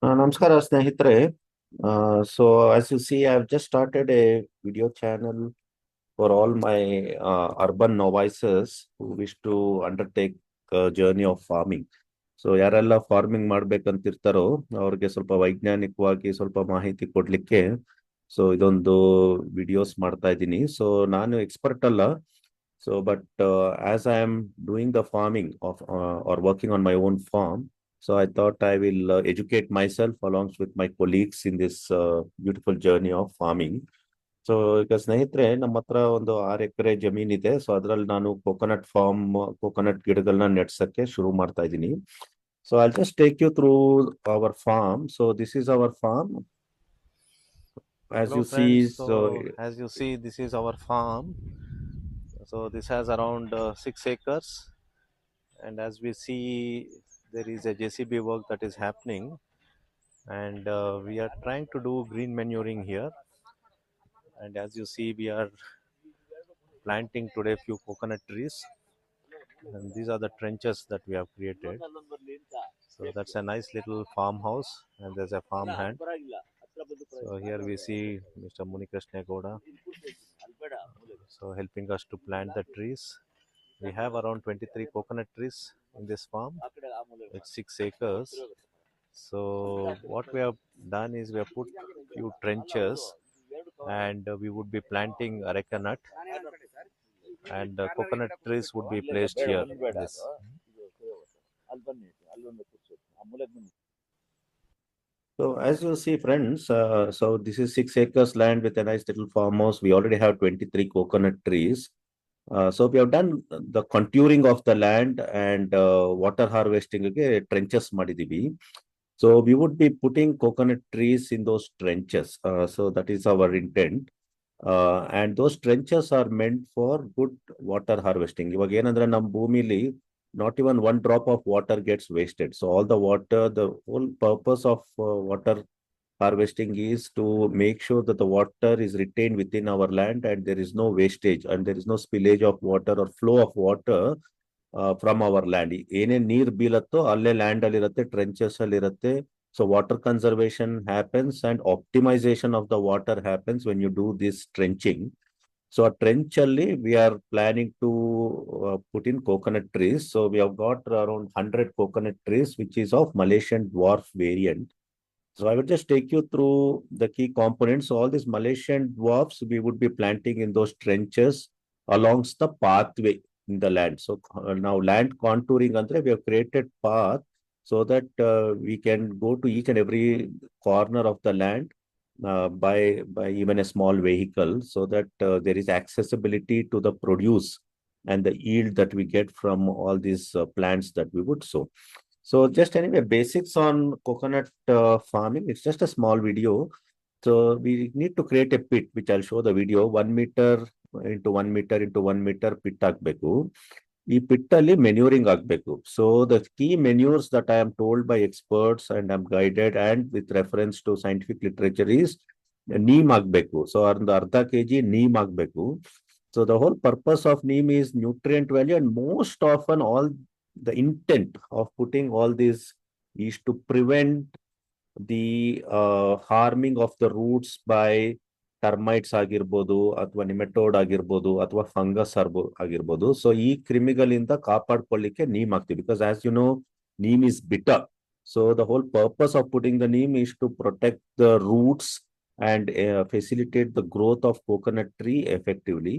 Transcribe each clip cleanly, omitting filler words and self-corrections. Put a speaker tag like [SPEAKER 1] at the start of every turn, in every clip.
[SPEAKER 1] Namaskara, Snehitre. So, as you see, I've just started a video channel for all my urban novices who wish to undertake a journey of farming. So ಯಾರೆಲ್ಲ farming ಮಾಡ್ಬೇಕಂತಿರ್ತಾರೋ ಅವ್ರಿಗೆ ಸ್ವಲ್ಪ ವೈಜ್ಞಾನಿಕವಾಗಿ ಸ್ವಲ್ಪ ಮಾಹಿತಿ ಕೊಡ್ಲಿಕ್ಕೆ so ಇದೊಂದು videos ಮಾಡ್ತಾ ಇದ್ದೀನಿ. ಸೊ ನಾನು ಎಕ್ಸ್ಪರ್ಟ್ ಅಲ್ಲ. So but as I am doing the farming of or working on my own farm. So I thought I will educate myself along with my colleagues in this beautiful journey of farming. So ಈಗ ಸ್ನೇಹಿತರೆ ನಮ್ಮ ಹತ್ರ ಒಂದು 6 ಎಕರೆ ಜಮೀನ್ ಇದೆ. So ಅದ್ರಲ್ಲಿ ನಾನು coconut ಗಿಡಗಳನ್ನ ನೆಡ್ಸಕ್ಕೆ ಶುರು ಮಾಡ್ತಾ ಇದ್ದೀನಿ. So I just take you through our farm. So this is our farm. As
[SPEAKER 2] Hello
[SPEAKER 1] you see,
[SPEAKER 2] friends,
[SPEAKER 1] so
[SPEAKER 2] so as you see, this is our farm. So this has around 6 acres, and as we see, there is a JCB work that is happening, and we are trying to do green manuring here. And as you see, we are planting today few coconut trees, and these are the trenches that we have created. So that's a nice little farmhouse, and there's a farm hand. So here we see Mr. Munikrishna Goda, so helping us to plant the trees. We have around 23 coconut trees in this farm. It's 6 acres. So what we have done is we have put few trenches, and we would be planting areca nut, and coconut trees would be placed here. This.
[SPEAKER 1] So as you see, friends, so this is 6 acres land with a nice little farmhouse. We already have 23 coconut trees. So we have done the contouring of the land and water harvesting trenches ಮಾಡಿದೀವಿ. So we would be putting coconut trees in those trenches. So that is our intent. And those trenches are meant for good water harvesting. ಇವಾಗ ಏನಂದ್ರೆ ನಮ್ಮ ಭೂಮಿಲಿ not even one drop of water gets wasted. So all the water, the whole purpose of water harvesting is to make sure that the water is retained within our land and there is no wastage and there is no spillage of water or flow of water from our land. ಏನೇ ನೀರ್ ಬೀಳತ್ತೋ ಅಲ್ಲೇ land ಅಲ್ಲಿ ಇರುತ್ತೆ, trenches ಅಲ್ಲಿ ಇರುತ್ತೆ. So water conservation happens and optimization of the water happens when you do this trenching. So a trench ಅಲ್ಲಿ we are planning to put in coconut trees. So we have got around 100 coconut trees, which is of Malaysian Dwarf variant. So I will just take you through the key components. So all these Malaysian dwarfs we would be planting in those trenches alongs the pathway in the land. So now land contouring andre we have created path so that we can go to each and every corner of the land by even a small vehicle, so that there is accessibility to the produce and the yield that we get from all these plants that we would sow. So just anyway, basics on coconut farming. It's just a small video. So we need to create a pit, which I'll show the video. 1 meter into 1 meter into 1 meter pit ಹಾಕ್ಬೇಕು. ಈ pit ಅಲ್ಲಿ manuring ಆಗ್ಬೇಕು. So the key manures that I am told by experts and I'm guided and with reference to scientific literature is neem ಆಗ್ಬೇಕು. So ಒಂದು ಅರ್ಧ kg neem ಆಗ್ಬೇಕು. So the whole purpose of neem is nutrient value, and most often all the intent of putting all this is to prevent the harming of the roots by termites ಆಗಿರ್ಬೋದು ಅಥವಾ ನಿಮೆಟೋಡ್ ಆಗಿರ್ಬೋದು ಅಥವಾ fungus ಆಗಿರ್ಬೋದು. So ಈ ಕ್ರಿಮಿಗಳಿಂದ ಕಾಪಾಡ್ಕೊಳ್ಳಿಕ್ಕೆ neem ಹಾಕ್ತೀವಿ. Because as you know, neem is bitter. So the whole purpose of putting the neem is to protect the roots and facilitate the growth of coconut tree effectively.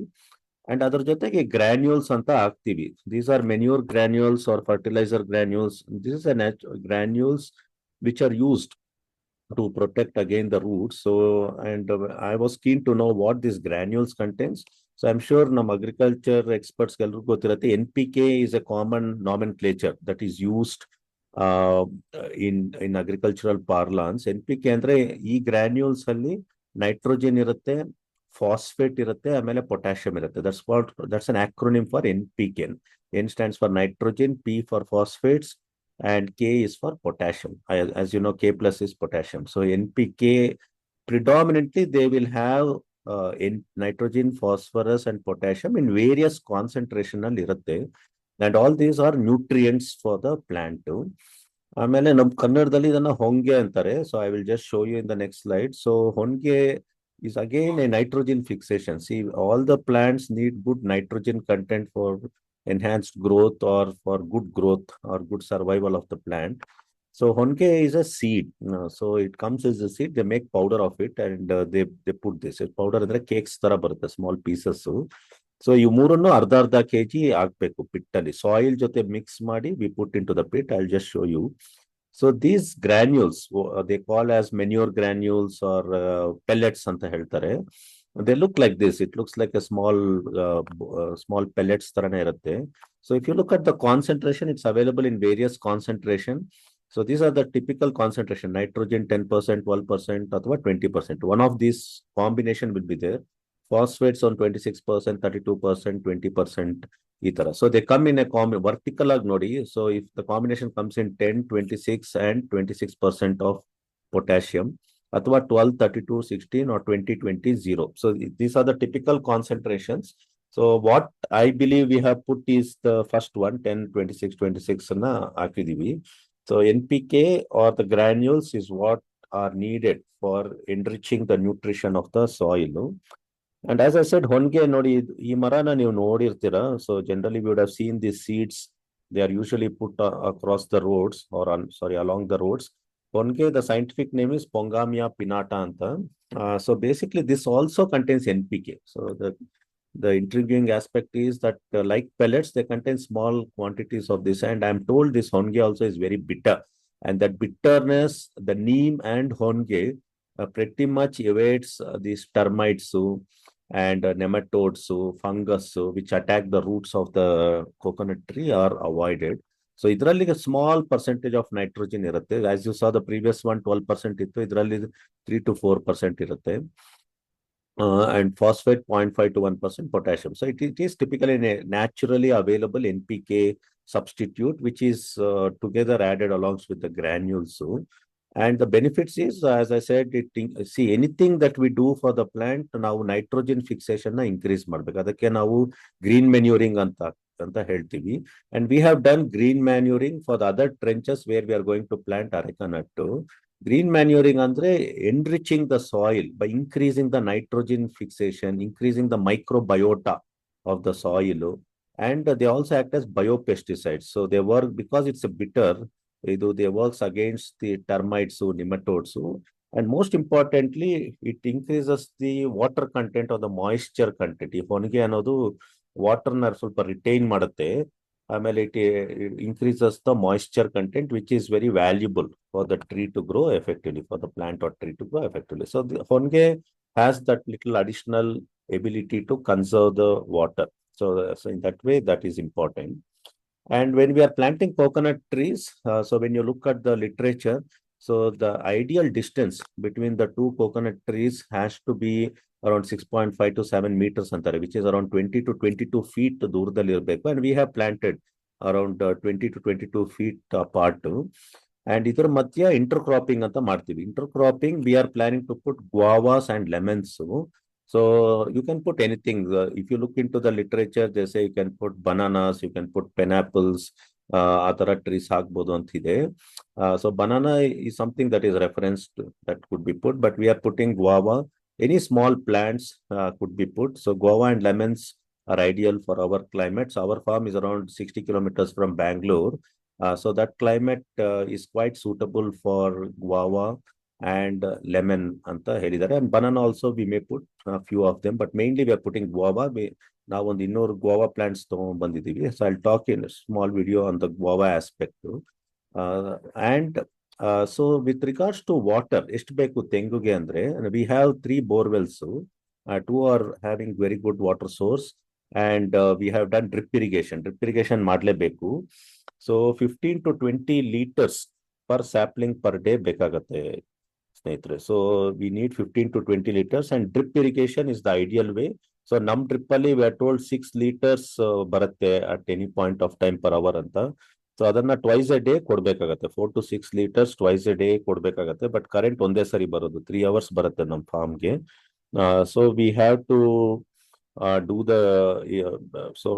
[SPEAKER 1] And ಅದ್ರ ಜೊತೆಗೆ granules ಅಂತ ಹಾಕ್ತಿವಿ. These are manure granules or fertiliser granules. This is granules which are used to protect again the roots. So, and I was keen to know what these granules contains. So I'm sure ನಮ್ಮ agriculture experts ಎಲ್ಲರಿಗೂ ಗೊತ್ತಿರುತ್ತೆ. NPK is a common nomenclature that is used in agricultural parlance. NPK ಅಂದ್ರೆ ಈ granules ಅಲ್ಲಿ nitrogen ಇರುತ್ತೆ, phosphate ಇರುತ್ತೆ, ಆಮೇಲೆ potassium ಇರುತ್ತೆ. That's an acronym for NPK. N stands for nitrogen, P for phosphates, and K is for potassium. As you know, K plus is potassium. So NPK, predominantly they will have in nitrogen, phosphorus and potassium in various concentration al irutte, and all these are nutrients for the plant too. ಆಮೇಲೆ ನಮ್ಮ ಕನ್ನಡದಲ್ಲಿ ಇದನ್ನ ಹೊಂಗೆ ಅಂತಾರೆ. So I will just show you in the next slide. So honge is again a nitrogen fixation. See, all the plants need good nitrogen content for enhanced growth or for good growth or good survival of the plant. So honke is a seed. So it comes as a seed. They make powder of it and they put this. Powder ಅಂದ್ರೆ cakes ತರ ಬರುತ್ತೆ, small pieces. So ಈ ಮೂರನ್ನು ಅರ್ಧ ಅರ್ಧ KG ಹಾಕ್ಬೇಕು pit ಅಲ್ಲಿ, soil ಜೊತೆ ಮಿಕ್ಸ್ ಮಾಡಿ we put into the pit. I just show you. So these granules they call as manure granules or pellets ಅಂತ ಹೇಳ್ತಾರೆ. They look like this. It looks like a small pellets ತರನೇ ಇರುತ್ತೆ. So if you look at the concentration, it's available in various concentration. So these are the typical concentration: nitrogen 10%, 12%, ಅಥವಾ 20%. One of these combination will be there. Phosphates on 26%, 32%, 20%, ಈ ತರ. So they come in a vertical ಆಗಿ ನೋಡಿ. So if the combination comes in 10, 26 and 26% of potassium, ಅಥವಾ 12, 32, 16 or 20, 20, 0. So these are the typical concentrations. So what I believe we have put is the first one, 10, 26, 26 ಅನ್ನ ಹಾಕಿದೀವಿ. So NPK or the granules is what are needed for enriching the nutrition of the soil. And as I said, honge ನೋಡಿ, ಈ ಮರನ ನೀವು ನೋಡಿರ್ತೀರಾ. So generally we would have seen these seeds. They are usually put across the roads or along the roads. Honge, the scientific name is Pongamia pinnata anta. So basically this also contains NPK. So the intriguing aspect is that like pellets, they contain small quantities of this. And I'm told this honge also is very bitter. And that bitterness, the neem and honge pretty much evades these termites and nematodes, fungus, which attack the roots of the coconut tree, are avoided. So ಇದರಲ್ಲಿ small percentage of nitrogen ಇರುತ್ತೆ. As you saw the previous one 12% ಇತ್ತು, ಇದರಲ್ಲಿ 3 to 4% ಇರುತ್ತೆ. And phosphate 0.5 to 1% potassium. So it is typically naturally available NPK substitute, which is together added along with the granules. And the benefits is, as I said, see, anything that we do for the plant, ನಾವು nitrogen fixation ನ increase ಮಾಡ್ಬೇಕು. ಅದಕ್ಕೆ ನಾವು green manuring ಅಂತ ಹೇಳ್ತೀವಿ. And we have done green manuring for the other trenches where we are going to plant areca nut. Green manuring andre enriching the soil by increasing the nitrogen fixation, increasing the microbiota of the soil, and they also act as biopesticides. So they work because it's a bitter. They works against the termites, nematodes, and most importantly, it increases the water content or the moisture content. If onige ಅನ್ನೋದು water ನ ಸ್ವಲ್ಪ retain ಮಾಡುತ್ತೆ. ಆಮೇಲೆ it increases the moisture content, which is very valuable for the tree to grow effectively, for the plant or tree to grow effectively. So the honge has that little additional ability to conserve the water. So in that way, that is important. And when we are planting coconut trees, so when you look at the literature, so the ideal distance between the two coconut trees has to be around 6.5 to 7 meters ಅಂತಾರೆ, which is around 20 to 22 feet ದೂರದಲ್ಲಿ ಇರಬೇಕು. And we have planted around 20 to 22 feet apart. And ಇದರ ಮಧ್ಯ intercropping ಅಂತ ಮಾಡ್ತೀವಿ. Intercropping, we are planning to put guavas and lemons. So you can put anything. If you look into the literature, they say you can put bananas, you can put pineapples, ಆ ತರ trees ಹಾಕ್ಬೋದು ಅಂತಿದೆ. So banana is something that is referenced that could be put, but we are putting guava. Any small plants could be put. So guava and lemons are ideal for our climates. Our farm is around 60 kilometers from Bangalore. So that climate is quite suitable for guava and lemon anta helidare. And banana also we may put a few of them, but mainly we are putting guava. Now on the ಇನ್ನೂರು guava plants ಬಂದಿದ್ದೀವಿ. So I'll talk in a small video on the guava aspect. And so with regards to water, ಎಷ್ಟು ಬೇಕು ತೆಂಗುಗೆ ಅಂದ್ರೆ, we have 3 borewells. 2 are having very good water source, and we have done drip irrigation. Drip irrigation ಮಾಡಲೇಬೇಕು. So 15 to 20 liters per sapling per day ಬೇಕಾಗತ್ತೆ ಸ್ನೇಹಿತರೆ. So we need 15 to 20 liters, and drip irrigation is the ideal way. So ನಮ್ drip ಅಲ್ಲಿ we are told 6 liters ಬರುತ್ತೆ at any point of time per hour ಅಂತ. So ಅದನ್ನ twice a day ಕೊಡ್ಬೇಕಾಗತ್ತೆ. 4 to 6 liters twice a day ಕೊಡ್ಬೇಕಾಗತ್ತೆ. But current ಒಂದೇ ಸರಿ ಬರೋದು, 3 hours ಬರುತ್ತೆ ನಮ್ಮ ಫಾರ್ಮ್ಗೆ. So we have to do the so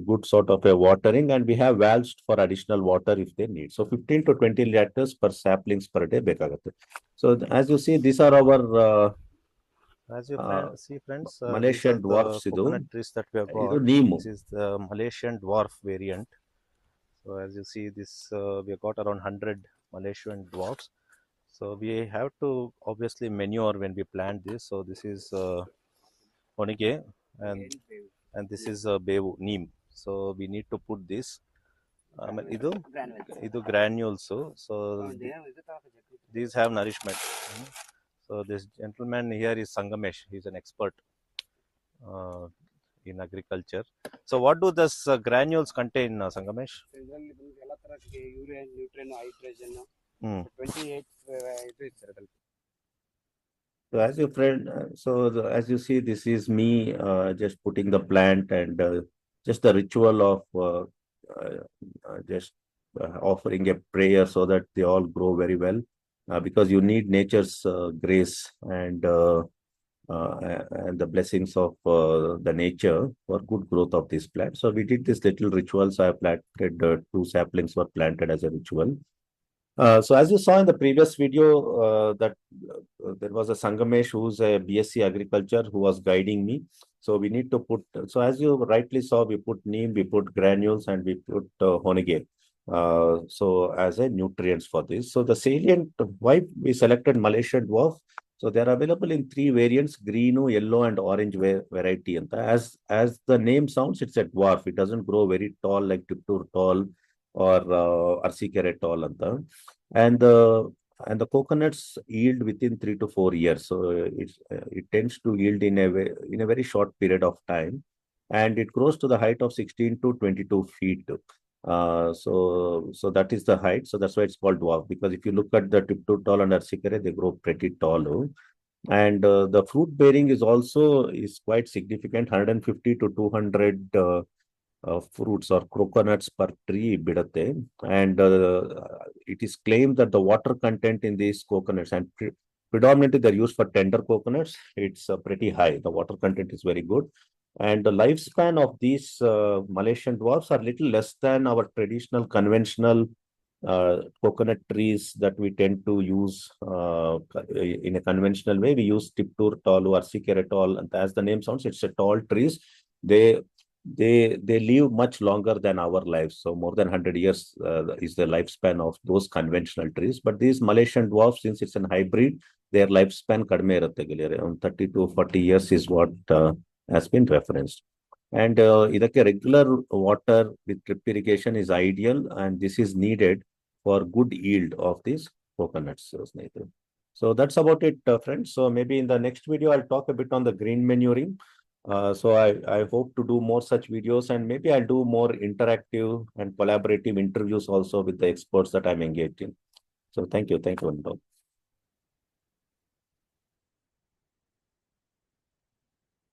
[SPEAKER 1] good sort of a watering, and we have valves for additional water if they need. So 15 to 20 liters per saplings per day ಬೇಕಾಗುತ್ತೆ. So as you see, these are our
[SPEAKER 2] As you
[SPEAKER 1] uh,
[SPEAKER 2] see, friends, these
[SPEAKER 1] Malaysian
[SPEAKER 2] are the
[SPEAKER 1] dwarfs ಇದು.
[SPEAKER 2] coconut trees that we have
[SPEAKER 1] ಇದು
[SPEAKER 2] got.
[SPEAKER 1] ನೀಮು.
[SPEAKER 2] This is the Malaysian Dwarf variant. So as you see, this we have got around 100 Malaysian dwarfs. So we have to obviously manure when we plant this. So this is onige, and this is bevu neem. So we need to put this. ಇದು granules. So these have nourishment. So this gentleman here is Sangamesh. He's an expert uh, in agriculture. So what do these granules contain, Sangamesh?
[SPEAKER 3] ಇದರಲ್ಲಿ ಬಂದು ಎಲ್ಲ ತರ urea nutrient hydrogen
[SPEAKER 2] Hmm.
[SPEAKER 3] 28 ಇದು ಇರ್ತದೆ.
[SPEAKER 1] So as your friend, as you see, this is me just putting the plant and just the ritual of just offering a prayer so that they all grow very well, because you need nature's grace and the blessings of the nature for good growth of this plant. So we did this little ritual. So I planted two saplings were planted as a ritual. So as you saw in the previous video, that there was a Sangamesh who's a BSc agriculture who was guiding me. So we need to put, so as you rightly saw, we put neem, we put granules, and we put honige. So as a nutrients for this. So the salient, why we selected Malaysian dwarf. So they are available in three variants: green, yellow, and orange variety. And as the name sounds, it's a dwarf. It doesn't grow very tall like Tiptur tall or Arsikere tall. And the coconuts yield within 3 to 4 years. So it tends to yield in a very short period of time, and it grows to the height of 16 to 22 feet. So that is the height. So that's why it's called dwarf, because if you look at the Tiptur tall and Arsikere, they grow pretty tall. And the fruit bearing is quite significant, 150 to 200 fruits or coconuts per tree bidatte. And it is claimed that the water content in these coconuts, and predominantly they're used for tender coconuts, it's pretty high. The water content is very good. And the lifespan of these Malaysian dwarfs are little less than our traditional conventional coconut trees that we tend to use in a conventional way. We use Tiptur tall or Sikere tall, and as the name sounds, it's a tall trees. They they live much longer than our lives. So more than 100 years is the lifespan of those conventional trees. But these Malaysian dwarfs, since it's an hybrid, their lifespan kadme irutte ಗೆಳೆಯರೆ. Around 30 to 40 years is what has been referenced. And ಇದಕ್ಕೆ regular water with drip irrigation is ideal, and this is needed for good yield of these coconuts. ಸ್ನೇಹಿತರೆ. So that's about it, friends. So maybe in the next video, I'll talk a bit on the green manuring. So I hope to do more such videos, and maybe I'll do more interactive and collaborative interviews also with the experts that I'm engaged in. So thank you. Thank you, Anton.